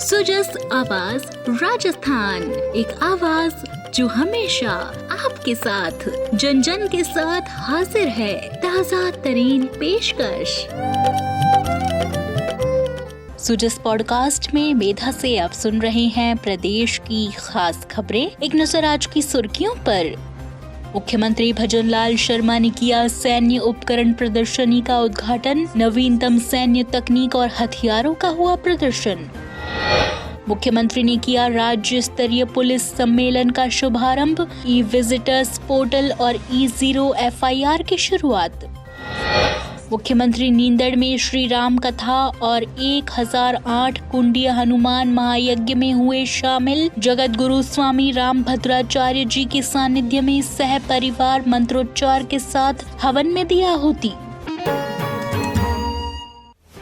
सुजस आवाज राजस्थान, एक आवाज जो हमेशा आपके साथ, जन जन के साथ हाजिर है। ताज़ा तरीन पेशकश। सुजस पॉडकास्ट में मेधा से आप सुन रहे हैं प्रदेश की खास खबरें। एक नजर आज की सुर्खियों पर। मुख्यमंत्री भजनलाल शर्मा ने किया सैन्य उपकरण प्रदर्शनी का उद्घाटन। नवीनतम सैन्य तकनीक और हथियारों का हुआ प्रदर्शन। मुख्यमंत्री ने किया राज्य स्तरीय पुलिस सम्मेलन का शुभारंभ। ई विजिटर्स पोर्टल और E0 FIR की शुरुआत। मुख्यमंत्री नींदड़ में श्री राम कथा और 1008 कुंडीय हनुमान महायज्ञ में हुए शामिल। जगत गुरु स्वामी रामभद्राचार्य जी के सानिध्य में सह परिवार मंत्रोच्चार के साथ हवन में दी आहुति।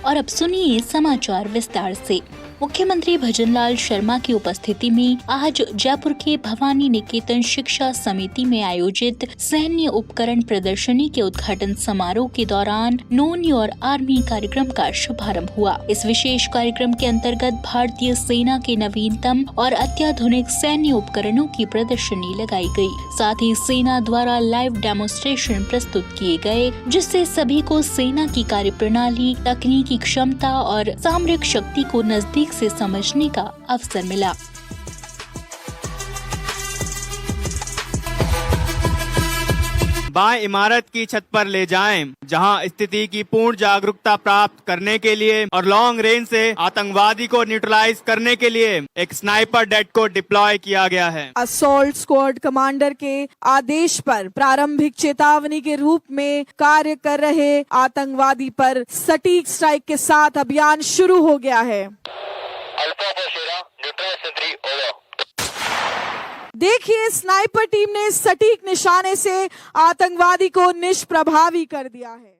और अब सुनिए समाचार विस्तार से। मुख्यमंत्री भजनलाल शर्मा की उपस्थिति में आज जयपुर के भवानी निकेतन शिक्षा समिति में आयोजित सैन्य उपकरण प्रदर्शनी के उद्घाटन समारोह के दौरान नोन योर आर्मी कार्यक्रम का शुभारंभ हुआ। इस विशेष कार्यक्रम के अंतर्गत भारतीय सेना के नवीनतम और अत्याधुनिक सैन्य उपकरणों की प्रदर्शनी लगाई गई। साथ ही सेना द्वारा लाइव डेमोन्स्ट्रेशन प्रस्तुत किए गए, जिससे सभी को सेना की कार्यप्रणाली, तकनीकी क्षमता और सामरिक शक्ति को नजदीक से समझने का अवसर मिला। बाएं इमारत की छत पर ले जाएं, जहां स्थिति की पूर्ण जागरूकता प्राप्त करने के लिए और लॉन्ग रेंज से आतंकवादी को न्यूट्रलाइज करने के लिए एक स्नाइपर डेट को डिप्लॉय किया गया है। असॉल्ट स्क्वाड कमांडर के आदेश पर प्रारंभिक चेतावनी के रूप में कार्य कर रहे आतंकवादी पर सटीक स्ट्राइक के साथ अभियान शुरू हो गया है। देखिए, स्नाइपर टीम ने सटीक निशाने से आतंकवादी को निष्प्रभावी कर दिया है।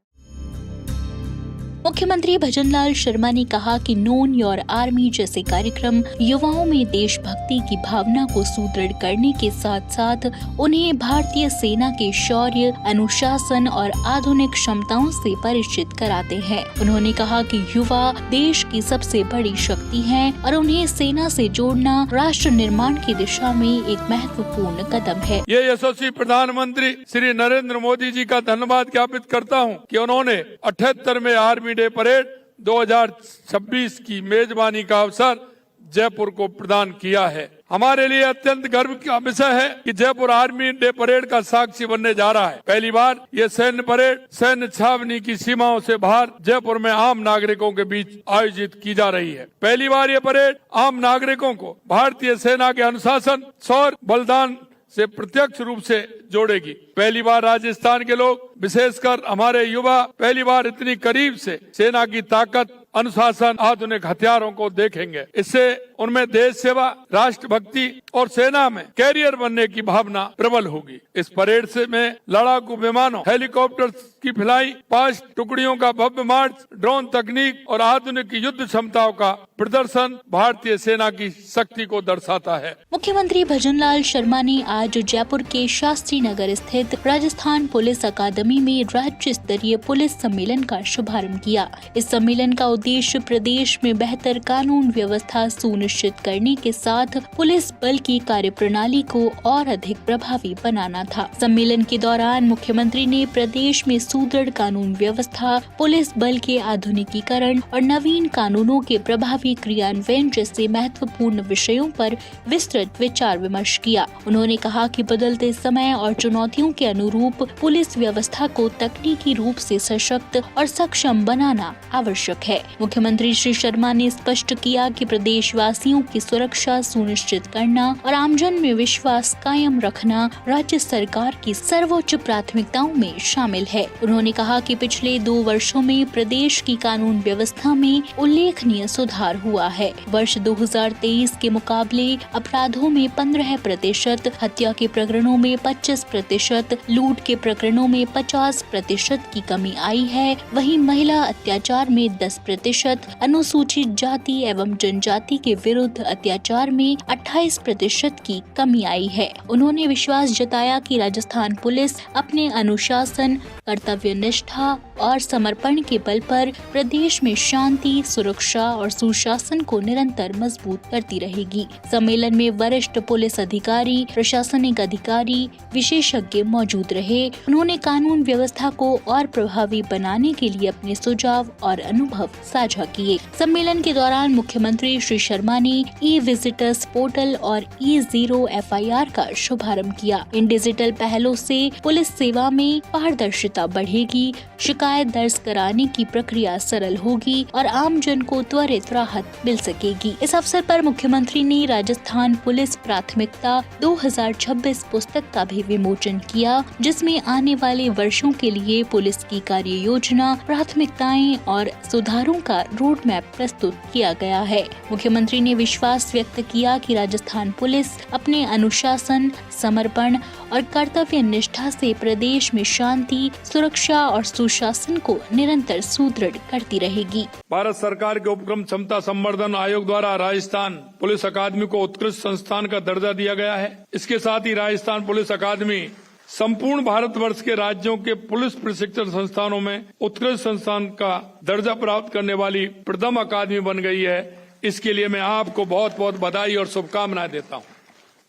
मुख्यमंत्री भजनलाल शर्मा ने कहा कि नोन योर आर्मी जैसे कार्यक्रम युवाओं में देशभक्ति की भावना को सुदृढ़ करने के साथ साथ उन्हें भारतीय सेना के शौर्य, अनुशासन और आधुनिक क्षमताओं से परिचित कराते हैं। उन्होंने कहा कि युवा देश की सबसे बड़ी शक्ति हैं और उन्हें सेना से जोड़ना राष्ट्र निर्माण की दिशा में एक महत्वपूर्ण कदम है। ये यशस्वी प्रधानमंत्री श्री नरेंद्र मोदी जी का धन्यवाद ज्ञापित करता हूँ कि उन्होंने 78वें आर्मी डे परेड 2026 की मेजबानी का अवसर जयपुर को प्रदान किया है। हमारे लिए अत्यंत गर्व का विषय है कि जयपुर आर्मी डे परेड का साक्षी बनने जा रहा है। पहली बार ये सैन्य परेड सैन्य छावनी की सीमाओं से बाहर जयपुर में आम नागरिकों के बीच आयोजित की जा रही है। पहली बार ये परेड आम नागरिकों को भारतीय सेना के अनुशासन, शौर्य, बलिदान से प्रत्यक्ष रूप से जोड़ेगी। पहली बार राजस्थान के लोग, विशेषकर हमारे युवा, पहली बार इतनी करीब से सेना की ताकत, अनुशासन, आधुनिक हथियारों को देखेंगे। इससे उनमें देश सेवा, राष्ट्रभक्ति और सेना में कैरियर बनने की भावना प्रबल होगी। इस परेड से में लड़ाकू विमानों, हेलीकॉप्टर की भिलाई, 5 टुकड़ियों का भव्य मार्च, ड्रोन तकनीक और आधुनिक युद्ध क्षमताओं का प्रदर्शन भारतीय सेना की शक्ति को दर्शाता है। मुख्यमंत्री भजनलाल शर्मा ने आज जयपुर के शास्त्री नगर स्थित राजस्थान पुलिस अकादमी में राज्य स्तरीय पुलिस सम्मेलन का शुभारंभ किया। इस सम्मेलन का उद्देश्य प्रदेश में बेहतर कानून व्यवस्था सुनिश्चित करने के साथ पुलिस बल की कार्यप्रणाली को और अधिक प्रभावी बनाना था। सम्मेलन के दौरान मुख्यमंत्री ने प्रदेश में सुदृढ़ कानून व्यवस्था, पुलिस बल के आधुनिकीकरण और नवीन कानूनों के प्रभावी क्रियान्वयन जैसे महत्वपूर्ण विषयों पर विस्तृत विचार विमर्श किया। उन्होंने कहा कि बदलते समय और चुनौतियों के अनुरूप पुलिस व्यवस्था को तकनीकी रूप से सशक्त और सक्षम बनाना आवश्यक है। मुख्यमंत्री श्री शर्मा ने स्पष्ट किया कि प्रदेशवासियों की सुरक्षा सुनिश्चित करना और आमजन में विश्वास कायम रखना राज्य सरकार की सर्वोच्च प्राथमिकताओं में शामिल है। उन्होंने कहा कि पिछले 2 वर्षों में प्रदेश की कानून व्यवस्था में उल्लेखनीय सुधार हुआ है। वर्ष 2023 के मुकाबले अपराधों में 15%, हत्या के प्रकरणों में 25%, लूट के प्रकरणों में 50% की कमी आई है। वहीं महिला अत्याचार में 10%, अनुसूचित जाति एवं जनजाति के विरुद्ध अत्याचार में 28% की कमी आई है। उन्होंने विश्वास जताया कि राजस्थान पुलिस अपने अनुशासन, कर्तव्य निष्ठा और समर्पण के बल पर प्रदेश में शांति, सुरक्षा और सुशासन को निरंतर मजबूत करती रहेगी। सम्मेलन में वरिष्ठ पुलिस अधिकारी, प्रशासनिक अधिकारी, विशेषज्ञ मौजूद रहे। उन्होंने कानून व्यवस्था को और प्रभावी बनाने के लिए अपने सुझाव और अनुभव साझा किए। सम्मेलन के दौरान मुख्यमंत्री श्री शर्मा ने ई-विजिटर्स पोर्टल और E0 FIR का शुभारंभ किया। इन डिजिटल पहलों से पुलिस सेवा में पारदर्शिता बढ़ेगी, शिकायत दर्ज कराने की प्रक्रिया सरल होगी और आम जन को त्वरित राहत मिल सकेगी। इस अवसर पर मुख्यमंत्री ने राजस्थान पुलिस प्राथमिकता 2026 पुस्तक का भी विमोचन किया, जिसमें आने वाले वर्षों के लिए पुलिस की कार्य योजना, प्राथमिकताएं और सुधारों का रोड मैप प्रस्तुत किया गया है। मुख्यमंत्री ने विश्वास व्यक्त किया कि राजस्थान पुलिस अपने अनुशासन, समर्पण और कर्तव्य निष्ठा से प्रदेश में शांति, सुरक्षा और सुशासन को निरंतर सुदृढ़ करती रहेगी। भारत सरकार के उपक्रम क्षमता संवर्धन आयोग द्वारा राजस्थान पुलिस अकादमी को उत्कृष्ट संस्थान का दर्जा दिया गया है। इसके साथ ही राजस्थान पुलिस अकादमी संपूर्ण भारतवर्ष के राज्यों के पुलिस प्रशिक्षण संस्थानों में उत्कृष्ट संस्थान का दर्जा प्राप्त करने वाली प्रथम अकादमी बन गई है। इसके लिए मैं आपको बहुत बहुत बधाई और शुभकामनाएं देता हूं।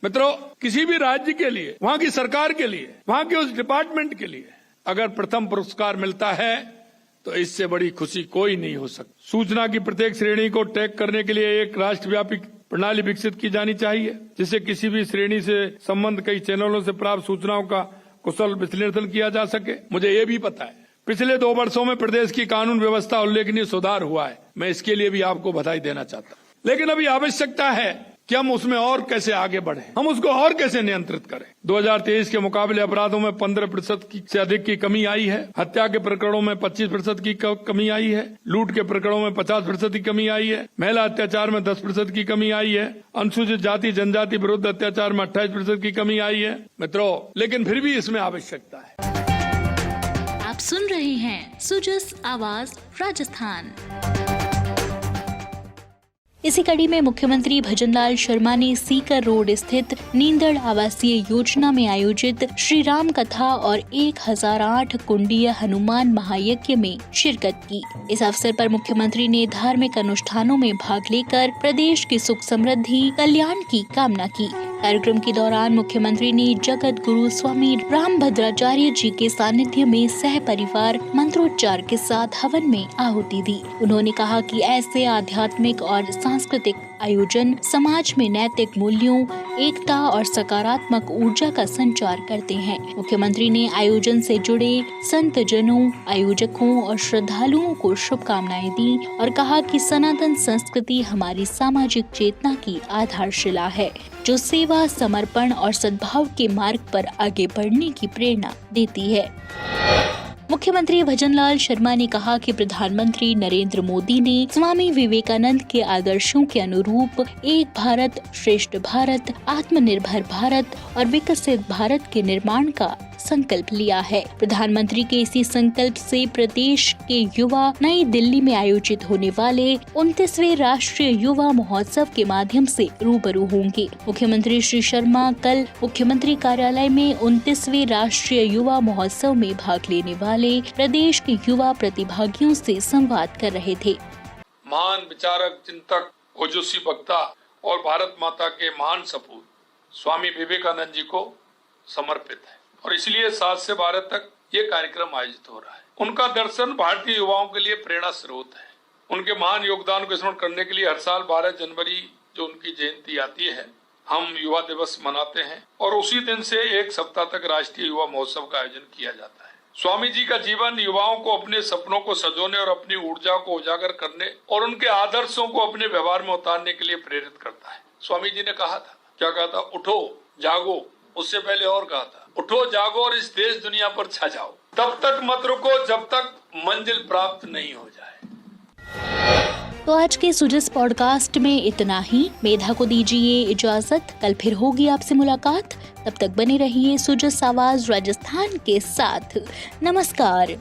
मित्रों, किसी भी राज्य के लिए, वहां की सरकार के लिए, वहां के उस डिपार्टमेंट के लिए अगर प्रथम पुरस्कार मिलता है तो इससे बड़ी खुशी कोई नहीं हो सकती। सूचना की प्रत्येक श्रेणी को टैग करने के लिए एक राष्ट्रव्यापी प्रणाली विकसित की जानी चाहिए, जिससे किसी भी श्रेणी से संबंध कई चैनलों से प्राप्त सूचनाओं का कुशल विश्लेषण किया जा सके। मुझे ये भी पता है पिछले 2 वर्षों में प्रदेश की कानून व्यवस्था उल्लेखनीय सुधार हुआ है। मैं इसके लिए भी आपको बधाई देना चाहता हूँ, लेकिन अभी आवश्यकता है कि हम उसमें और कैसे आगे बढ़े, हम उसको और कैसे नियंत्रित करें। 2023 के मुकाबले अपराधों में 15% से अधिक की कमी आई है। हत्या के प्रकरणों में 25% की कमी आई है। लूट के प्रकरणों में 50% की कमी आई है। महिला अत्याचार में 10% की कमी आई है। अनुसूचित जाति जनजाति विरुद्ध अत्याचार में 28% की कमी आई है। मित्रों, लेकिन फिर भी इसमें आवश्यकता है। आप सुन रहे हैं सुजस आवाज राजस्थान। इसी कड़ी में मुख्यमंत्री भजनलाल शर्मा ने सीकर रोड स्थित नींदड़ आवासीय योजना में आयोजित श्री राम कथा और 1008 कुंडीय हनुमान महायज्ञ में शिरकत की। इस अवसर पर मुख्यमंत्री ने धार्मिक अनुष्ठानों में भाग लेकर प्रदेश की सुख समृद्धि, कल्याण की कामना की। कार्यक्रम के दौरान मुख्यमंत्री ने जगत गुरु स्वामी रामभद्राचार्य जी के सानिध्य में सह परिवार मंत्रोच्चार के साथ हवन में आहुति दी। उन्होंने कहा कि ऐसे आध्यात्मिक और सांस्कृतिक आयोजन समाज में नैतिक मूल्यों, एकता और सकारात्मक ऊर्जा का संचार करते हैं। मुख्यमंत्री ने आयोजन से जुड़े संत जनों, आयोजकों और श्रद्धालुओं को शुभकामनाएं दी और कहा कि सनातन संस्कृति हमारी सामाजिक चेतना की आधारशिला है, जो सेवा, समर्पण और सद्भाव के मार्ग पर आगे बढ़ने की प्रेरणा देती है। मुख्यमंत्री भजनलाल शर्मा ने कहा कि प्रधानमंत्री नरेंद्र मोदी ने स्वामी विवेकानंद के आदर्शों के अनुरूप एक भारत, श्रेष्ठ भारत, आत्मनिर्भर भारत और विकसित भारत के निर्माण का संकल्प लिया है। प्रधानमंत्री के इसी संकल्प से प्रदेश के युवा नई दिल्ली में आयोजित होने वाले 29वें राष्ट्रीय युवा महोत्सव के माध्यम से रूबरू होंगे। मुख्यमंत्री श्री शर्मा कल मुख्यमंत्री कार्यालय में 29वें राष्ट्रीय युवा महोत्सव में भाग लेने वाले प्रदेश के युवा प्रतिभागियों से संवाद कर रहे थे। महान विचारक, चिंतक, ओजस्वी वक्ता और भारत माता के महान सपूत स्वामी विवेकानंद जी को समर्पित है और इसलिए 7 से 12 तक ये कार्यक्रम आयोजित हो रहा है। उनका दर्शन भारतीय युवाओं के लिए प्रेरणा स्रोत है। उनके महान योगदान को स्मरण करने के लिए हर साल 12 जनवरी जो उनकी जयंती आती है, हम युवा दिवस मनाते हैं और उसी दिन से 1 सप्ताह तक राष्ट्रीय युवा महोत्सव का आयोजन किया जाता है। स्वामी जी का जीवन युवाओं को अपने सपनों को सजोने और अपनी ऊर्जा को उजागर करने और उनके आदर्शों को अपने व्यवहार में उतारने के लिए प्रेरित करता है। स्वामी जी ने कहा था, क्या कहा था? उठो, जागो। उससे पहले और कहा था, उठो, जागो और इस देश दुनिया पर छा जाओ। तब तक मत रुको जब तक मंजिल प्राप्त नहीं हो जाए। तो आज के सुजस पॉडकास्ट में इतना ही। मेधा को दीजिए इजाजत। कल फिर होगी आपसे मुलाकात। तब तक बने रहिए सुजस आवाज राजस्थान के साथ। नमस्कार।